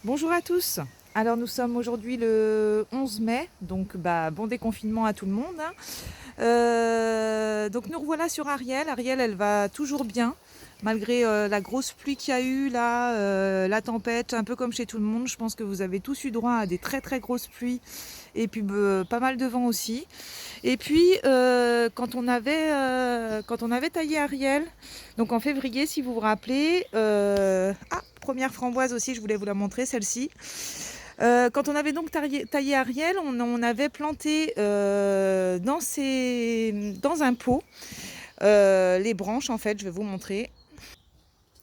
Bonjour à tous. Alors nous sommes aujourd'hui le 11 mai, donc bon déconfinement à tout le monde, hein. Donc nous revoilà sur Ariel. Ariel, elle va toujours bien, malgré la grosse pluie qu'il y a eu là, la tempête, un peu comme chez tout le monde. Je pense que vous avez tous eu droit à des très très grosses pluies et puis pas mal de vent aussi. Et puis quand on avait taillé Ariel, donc en février, si vous vous rappelez, première framboise aussi, je voulais vous la montrer, celle-ci. Quand on avait donc taillé Ariel, on avait planté dans un pot les branches, en fait, je vais vous montrer.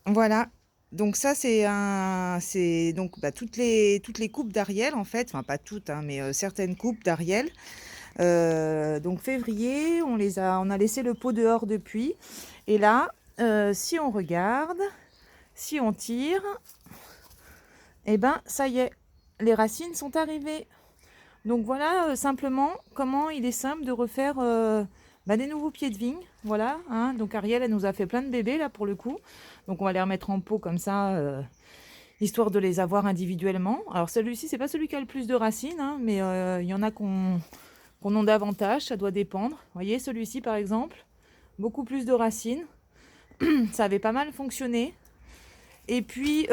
Voilà. Donc ça, c'est donc toutes les coupes d'Ariel, en fait, enfin pas toutes, hein, mais certaines coupes d'Ariel. Donc février, on a laissé le pot dehors depuis. Et là, si on regarde, si on tire, eh ben ça y est, les racines sont arrivées. Donc voilà simplement comment il est simple de refaire des nouveaux pieds de vigne. Voilà, hein. Donc Ariel, elle nous a fait plein de bébés là pour le coup. Donc on va les remettre en pot comme ça, histoire de les avoir individuellement. Alors celui-ci, c'est pas celui qui a le plus de racines, hein, mais il y en a qu'on en davantage, ça doit dépendre. Vous voyez, celui-ci par exemple, beaucoup plus de racines. Ça avait pas mal fonctionné. Et puis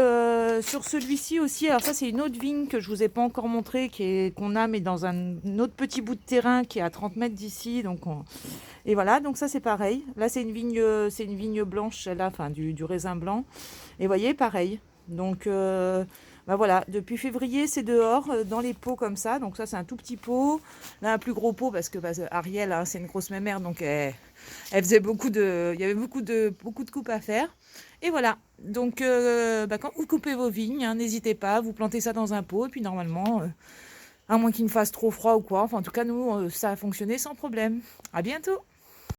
sur celui-ci aussi, alors ça c'est une autre vigne que je vous ai pas encore montré, qu'on a mais dans un autre petit bout de terrain qui est à 30 mètres d'ici. Et voilà, donc ça c'est pareil. Là c'est une vigne blanche, là, enfin du raisin blanc. Et vous voyez, pareil. Donc voilà, depuis février c'est dehors, dans les pots comme ça. Donc ça c'est un tout petit pot. Là un plus gros pot parce que Ariel, hein, c'est une grosse mémère, donc elle faisait il y avait beaucoup de coupes à faire. Et voilà, donc quand vous coupez vos vignes, hein, n'hésitez pas, vous plantez ça dans un pot, et puis normalement, à moins qu'il ne fasse trop froid ou quoi, enfin en tout cas nous, ça a fonctionné sans problème. À bientôt.